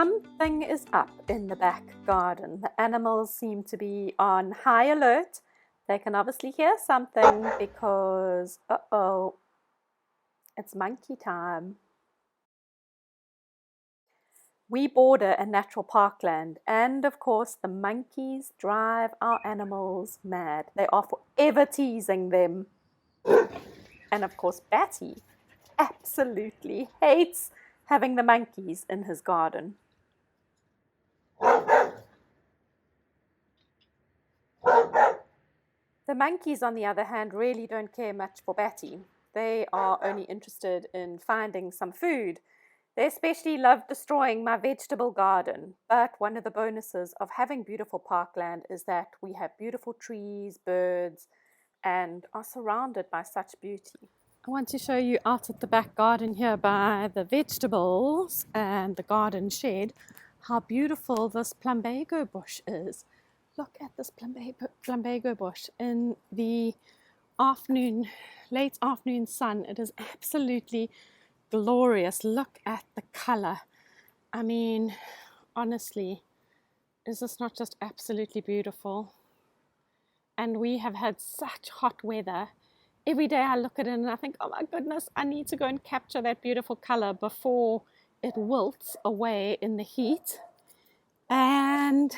Something is up in the back garden. The animals seem to be on high alert. They can obviously hear something because, uh-oh, it's monkey time. We border a natural parkland, and of course, the monkeys drive our animals mad. They are forever teasing them. And of course, Batty absolutely hates having the monkeys in his garden. The monkeys, on the other hand, really don't care much for Batty. They are only interested in finding some food. They especially love destroying my vegetable garden. But one of the bonuses of having beautiful parkland is that we have beautiful trees, birds, and are surrounded by such beauty. I want to show you out at the back garden here by the vegetables and the garden shed how beautiful this plumbago bush is. Look at this plumbago bush in the afternoon, late afternoon sun. It is absolutely glorious. Look at the color. I mean, honestly, is this not just absolutely beautiful? And we have had such hot weather. Every day I look at it and I think, oh my goodness, I need to go and capture that beautiful color before it wilts away in the heat. And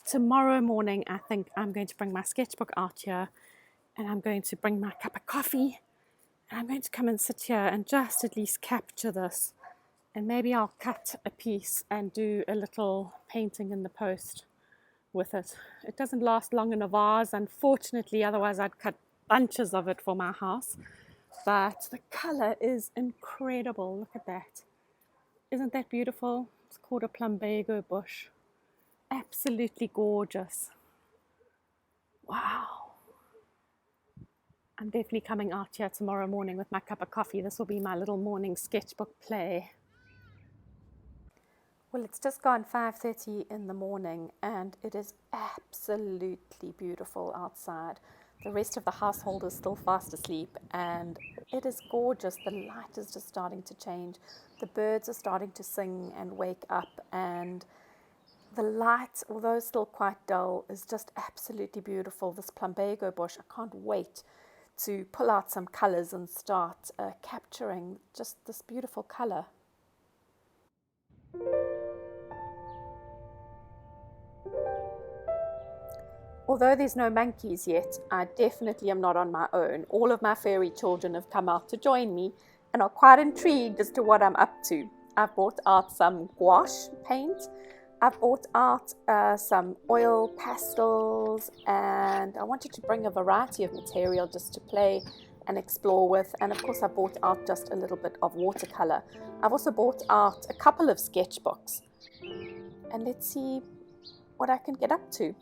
tomorrow morning, I think I'm going to bring my sketchbook out here and I'm going to bring my cup of coffee and I'm going to come and sit here and just at least capture this. And maybe I'll cut a piece and do a little painting in the post with it. It doesn't last long in a vase, unfortunately, otherwise I'd cut bunches of it for my house. But the color is incredible. Look at that. Isn't that beautiful? It's called a plumbago bush. Absolutely gorgeous. Wow. I'm definitely coming out here tomorrow morning with my cup of coffee. This will be my little morning sketchbook play. Well, it's just gone 5:30 in the morning and it is absolutely beautiful outside. The rest of the household is still fast asleep and it is gorgeous. The light is just starting to change. The birds are starting to sing and wake up, and the light, although still quite dull, is just absolutely beautiful. This plumbago bush, I can't wait to pull out some colors and start capturing just this beautiful color. Although there's no monkeys yet, I definitely am not on my own. All of my fairy children have come out to join me and are quite intrigued as to what I'm up to. I've brought out some gouache paint. I've brought out some oil pastels, and I wanted to bring a variety of material just to play and explore with. And of course I brought out just a little bit of watercolor. I've also brought out a couple of sketchbooks. And let's see what I can get up to.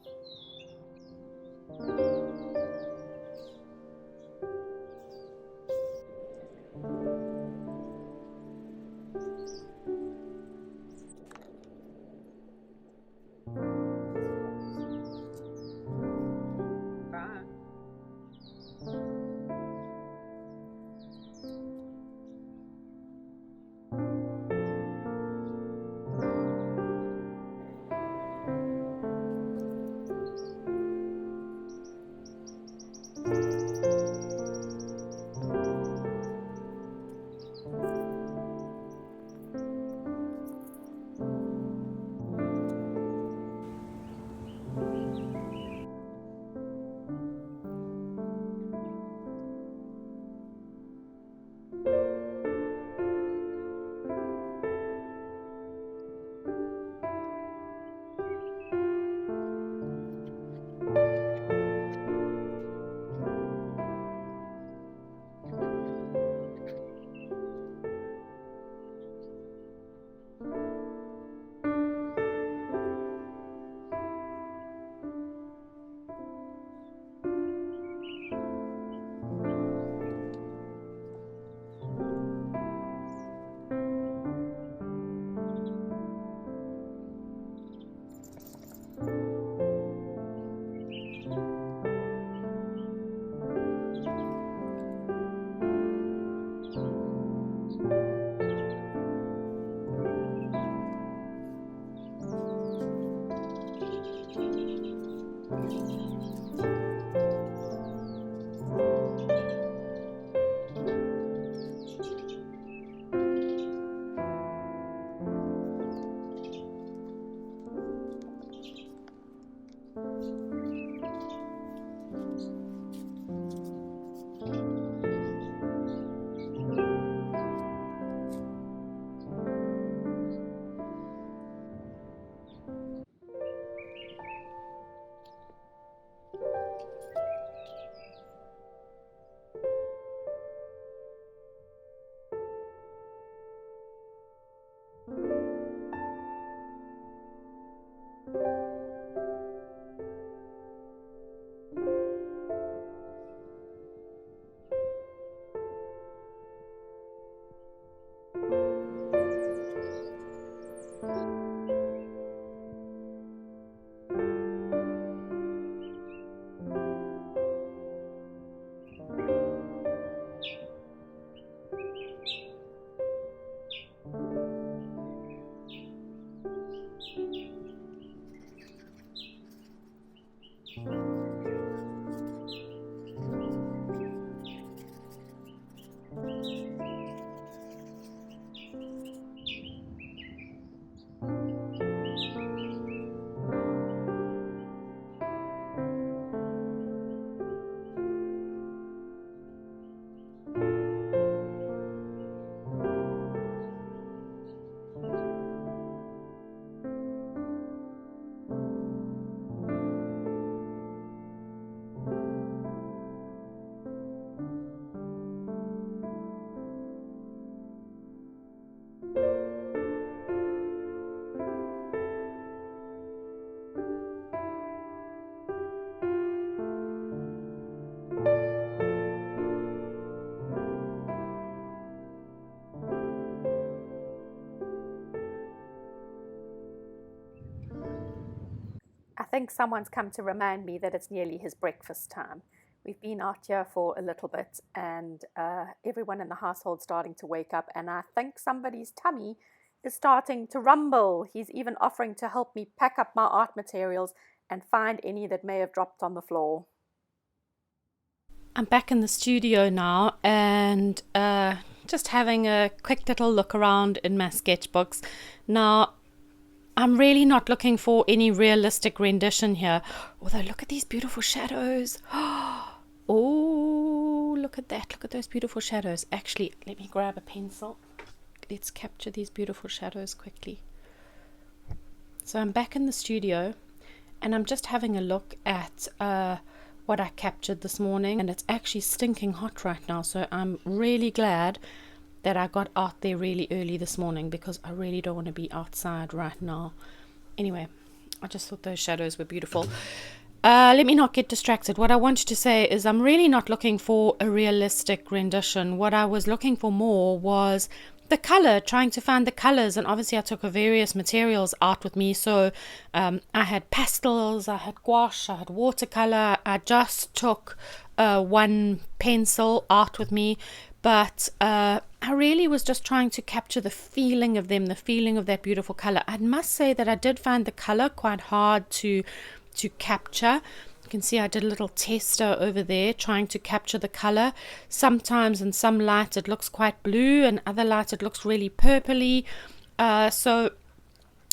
I think someone's come to remind me that it's nearly his breakfast time. We've been out here for a little bit, and everyone in the household's starting to wake up, and I think somebody's tummy is starting to rumble. He's even offering to help me pack up my art materials and find any that may have dropped on the floor. I'm back in the studio now, and just having a quick little look around in my sketchbooks. Now, I'm really not looking for any realistic rendition here, although look at these beautiful shadows. Oh, look at that. Look at those beautiful shadows. Actually, let me grab a pencil. Let's capture these beautiful shadows quickly. So I'm back in the studio, and I'm just having a look at what I captured this morning, and it's actually stinking hot right now, so I'm really glad that I got out there really early this morning, because I really don't want to be outside right now. Anyway, I just thought those shadows were beautiful. Let me not get distracted. What I wanted to say is I'm really not looking for a realistic rendition. What I was looking for more was the color, trying to find the colors, and obviously I took various materials out with me. So I had pastels, I had gouache, I had watercolor. I just took one pencil out with me, but I really was just trying to capture the feeling of them, the feeling of that beautiful color. I must say that I did find the color quite hard to capture. You can see I did a little tester over there trying to capture the color. Sometimes in some light it looks quite blue, and other light it looks really purpley. So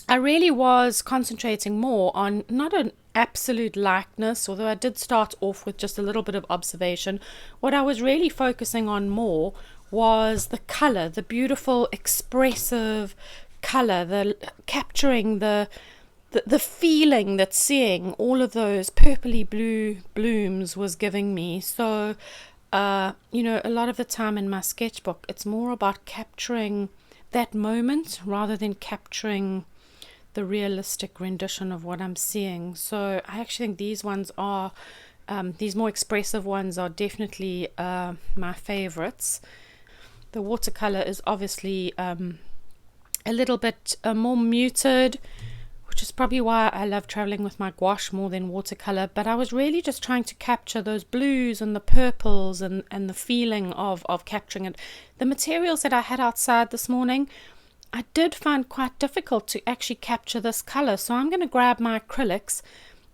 I really was concentrating more on not an absolute likeness, although I did start off with just a little bit of observation. What I was really focusing on more was the color, the beautiful expressive color, the capturing the feeling that seeing all of those purpley blue blooms was giving me. So a lot of the time in my sketchbook it's more about capturing that moment rather than capturing the realistic rendition of what I'm seeing. So I actually think these ones are these more expressive ones are definitely my favorites. The watercolor is obviously a little bit more muted, which is probably why I love traveling with my gouache more than watercolor. But I was really just trying to capture those blues and the purples and the feeling of capturing it. The materials that I had outside this morning, I did find quite difficult to actually capture this color. So I'm going to grab my acrylics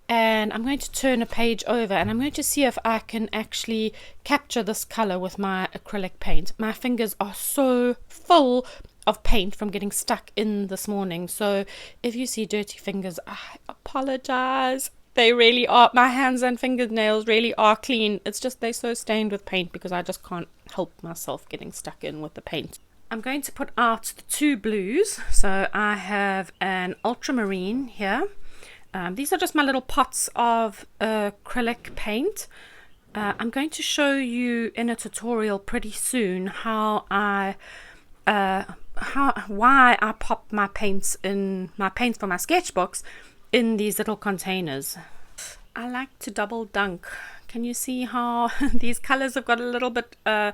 and I'm going to turn a page over, and I'm going to see if I can actually capture this color with my acrylic paint. My fingers are so full of paint from getting stuck in this morning, so if you see dirty fingers, I apologize. They really are, my hands and fingernails really are clean. It's just they're so stained with paint because I just can't help myself getting stuck in with the paint. I'm going to put out the two blues. So I have an ultramarine here. These are just my little pots of acrylic paint. I'm going to show you in a tutorial pretty soon why I pop my paints for my sketchbooks in these little containers. I like to double dunk. Can you see how these colors have got a little bit of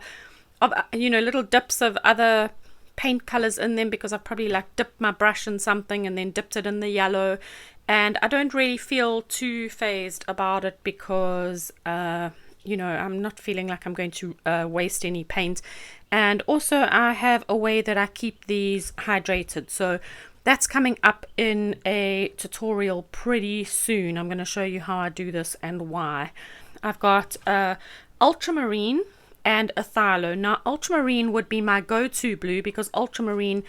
little dips of other paint colors in them, because I've probably like dipped my brush in something and then dipped it in the yellow, and I don't really feel too phased about it because I'm not feeling like I'm going to waste any paint. And also I have a way that I keep these hydrated, so that's coming up in a tutorial pretty soon. I'm going to show you how I do this and why. I've got ultramarine and a phthalo. Now ultramarine would be my go-to blue because ultramarine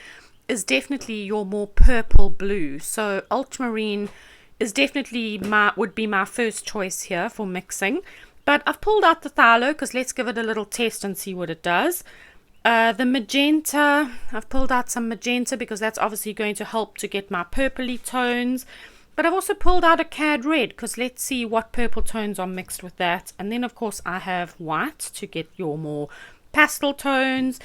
is definitely your more purple blue. So ultramarine is definitely would be my first choice here for mixing. But I've pulled out the phthalo because let's give it a little test and see what it does. The magenta, I've pulled out some magenta because that's obviously going to help to get my purpley tones. But I've also pulled out a cad red because let's see what purple tones are mixed with that. And then of course I have white to get your more pastel tones.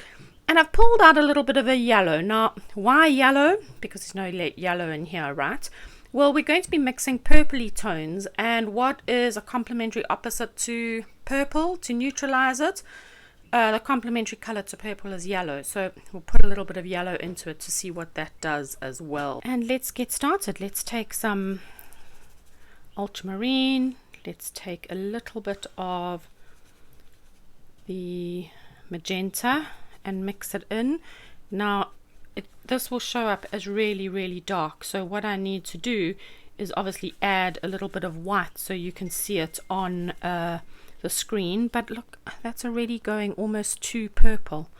And I've pulled out a little bit of a yellow. Now, why yellow? Because there's no yellow in here, right? Well, we're going to be mixing purpley tones, and what is a complementary opposite to purple to neutralize it? The complementary color to purple is yellow, so we'll put a little bit of yellow into it to see what that does as well. And let's get started. Let's take some ultramarine. Let's take a little bit of the magenta and mix it in. Now this will show up as really, really dark, so what I need to do is obviously add a little bit of white so you can see it on the screen. But look, that's already going almost too purple,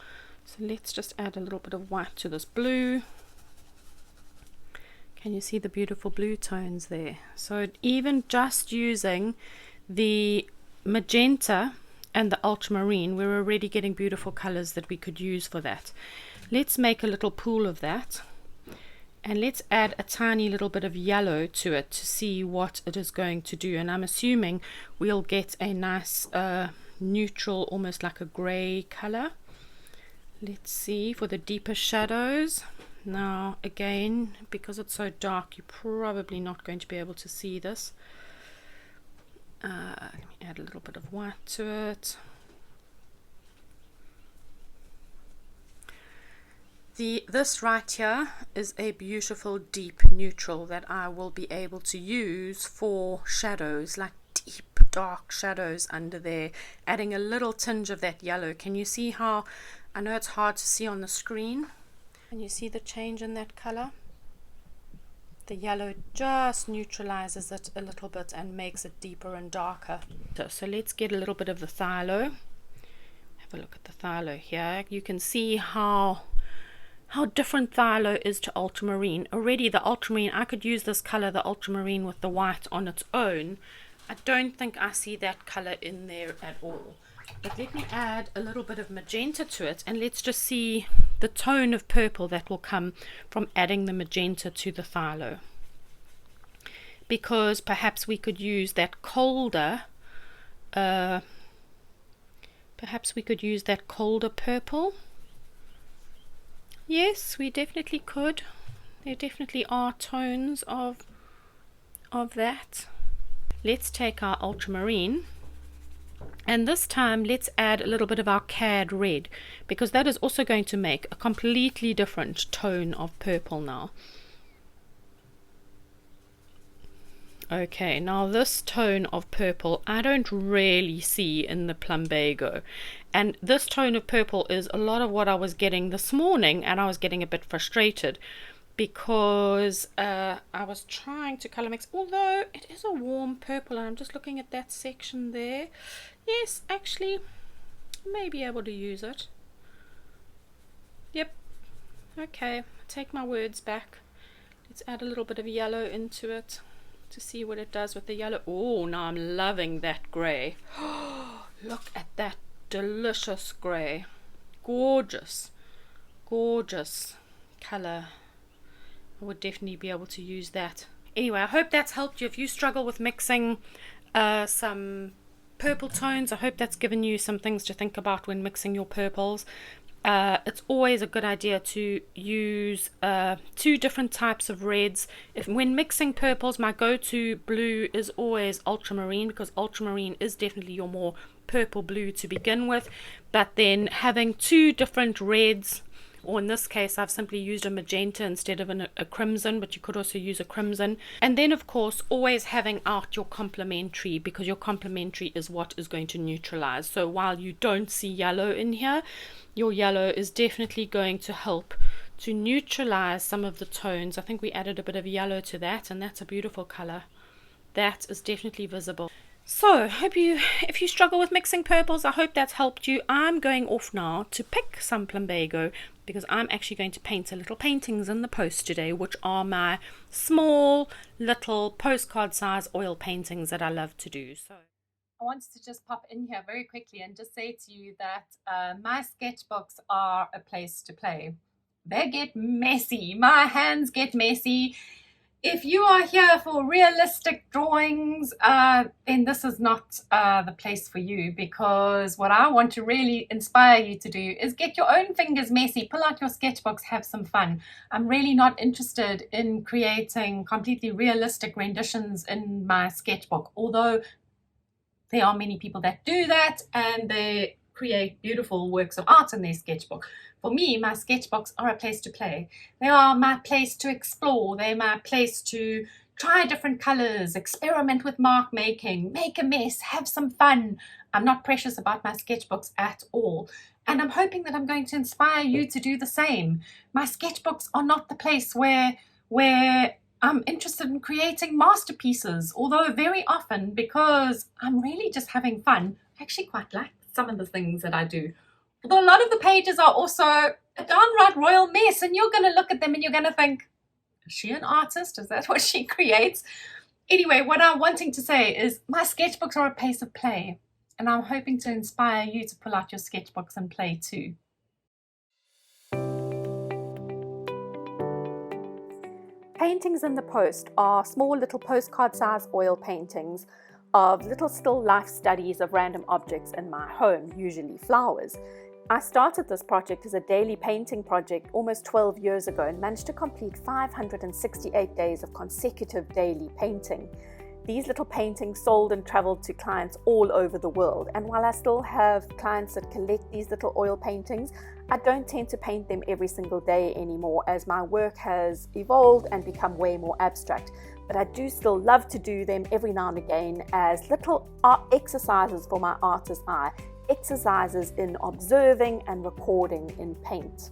so let's just add a little bit of white to this blue. Can you see the beautiful blue tones there? So even just using the magenta and the ultramarine, we're already getting beautiful colors that we could use for that. Let's make a little pool of that, and let's add a tiny little bit of yellow to it to see what it is going to do. And I'm assuming we'll get a nice neutral, almost like a gray color. Let's see for the deeper shadows. Now again, because it's so dark, you're probably not going to be able to see this. Let me add a little bit of white to it. This right here is a beautiful deep neutral that I will be able to use for shadows, like deep dark shadows under there, adding a little tinge of that yellow. Can you see how, I know it's hard to see on the screen, can you see the change in that color? The yellow just neutralizes it a little bit and makes it deeper and darker. So let's get a little bit of the phthalo. Have a look at the phthalo here. You can see how different phthalo is to ultramarine. Already the ultramarine, I could use this color, the ultramarine, with the white on its own. I don't think I see that color in there at all. But let me add a little bit of magenta to it, and let's just see the tone of purple that will come from adding the magenta to the phthalo. Because perhaps we could use that colder purple. Yes, we definitely could. There definitely are tones of that. Let's take our ultramarine, and this time let's add a little bit of our cad red, because that is also going to make a completely different tone of purple now. Okay, now this tone of purple I don't really see in the plumbago, and this tone of purple is a lot of what I was getting this morning, and I was getting a bit frustrated because I was trying to color mix, although it is a warm purple, and I'm just looking at that section there. Yes, actually I may be able to use it. Yep, okay, take my words back. Let's add a little bit of yellow into it. to see what it does with the yellow. Oh, now I'm loving that grey. Look at that delicious grey. Gorgeous, gorgeous colour. I would definitely be able to use that. Anyway, I hope that's helped you. If you struggle with mixing some purple tones, I hope that's given you some things to think about when mixing your purples. It's always a good idea to use 2 different types of reds. When mixing purples, my go-to blue is always ultramarine, because ultramarine is definitely your more purple blue to begin with. But then having 2 different reds, or in this case I've simply used a magenta instead of a crimson, but you could also use a crimson. And then of course always having out your complementary, because your complementary is what is going to neutralize. So while you don't see yellow in here, your yellow is definitely going to help to neutralize some of the tones. I think we added a bit of yellow to that, and that's a beautiful color. That is definitely visible. So if you struggle with mixing purples, I hope that's helped you. I'm going off now to pick some plumbago, because I'm actually going to paint a little paintings in the post today, which are my small little postcard size oil paintings that I love to do. So I wanted to just pop in here very quickly and just say to you that my sketchbooks are a place to play. They get messy. My hands get messy. If you are here for realistic drawings, then this is not the place for you, because what I want to really inspire you to do is get your own fingers messy, pull out your sketchbooks, have some fun. I'm really not interested in creating completely realistic renditions in my sketchbook, although there are many people that do that and they create beautiful works of art in their sketchbook. For me, my sketchbooks are a place to play. They are my place to explore. They're my place to try different colors, experiment with mark making, make a mess, have some fun. I'm not precious about my sketchbooks at all. And I'm hoping that I'm going to inspire you to do the same. My sketchbooks are not the place where I'm interested in creating masterpieces, although very often, because I'm really just having fun, I actually quite like some of the things that I do. Although a lot of the pages are also a downright royal mess, and you're going to look at them and you're going to think, is she an artist? Is that what she creates? Anyway, what I'm wanting to say is my sketchbooks are a place of play, and I'm hoping to inspire you to pull out your sketchbooks and play too. Paintings in the post are small little postcard size oil paintings of little still life studies of random objects in my home, usually flowers. I started this project as a daily painting project almost 12 years ago and managed to complete 568 days of consecutive daily painting. These little paintings sold and traveled to clients all over the world, and while I still have clients that collect these little oil paintings, I don't tend to paint them every single day anymore, as my work has evolved and become way more abstract. But I do still love to do them every now and again as little art exercises for my artist's eye, exercises in observing and recording in paint.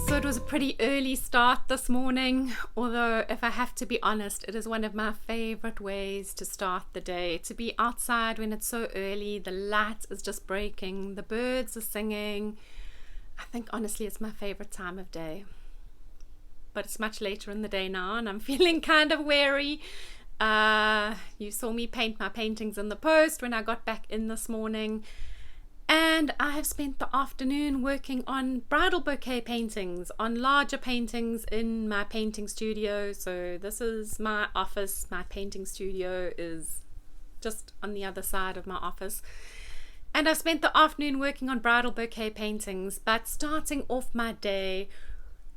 So it was a pretty early start this morning, although if I have to be honest, it is one of my favorite ways to start the day, to be outside when it's so early, the light is just breaking, the birds are singing. I think honestly it's my favorite time of day. But it's much later in the day now and I'm feeling kind of weary. You saw me paint my paintings in the post when I got back in this morning. And I have spent the afternoon working on bridal bouquet paintings, on larger paintings in my painting studio. So this is my office. My painting studio is just on the other side of my office. And I spent the afternoon working on bridal bouquet paintings, but starting off my day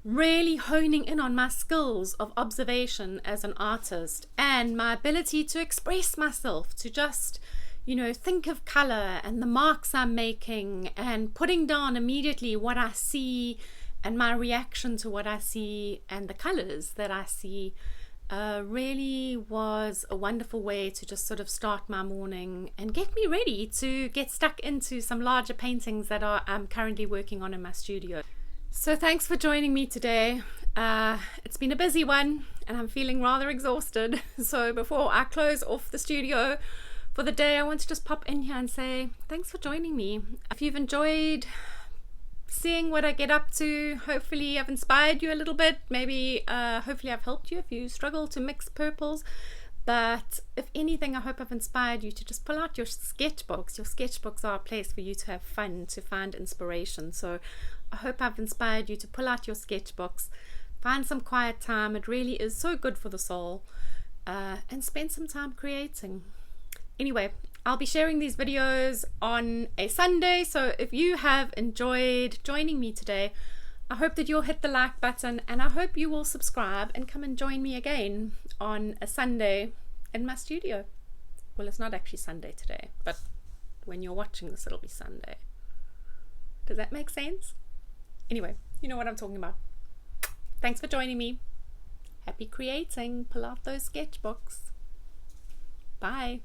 really honing in on my skills of observation as an artist and my ability to express myself, to just think of color and the marks I'm making and putting down immediately what I see and my reaction to what I see and the colors that I see really was a wonderful way to just sort of start my morning and get me ready to get stuck into some larger paintings that I'm currently working on in my studio. So thanks for joining me today. It's been a busy one and I'm feeling rather exhausted. So before I close off the studio for the day, I want to just pop in here and say thanks for joining me. If you've enjoyed seeing what I get up to. Hopefully I've inspired you a little bit. Maybe hopefully I've helped you if you struggle to mix purples. But if anything, I hope I've inspired you to just pull out your sketchbooks. Your sketchbooks are a place for you to have fun, to find inspiration. So I hope I've inspired you to pull out your sketchbooks, find some quiet time. It really is so good for the soul, and spend some time creating. Anyway, I'll be sharing these videos on a Sunday, so if you have enjoyed joining me today, I hope that you'll hit the like button, and I hope you will subscribe and come and join me again on a Sunday in my studio. Well, it's not actually Sunday today, but when you're watching this, it'll be Sunday. Does that make sense? Anyway, you know what I'm talking about. Thanks for joining me. Happy creating. Pull out those sketchbooks. Bye.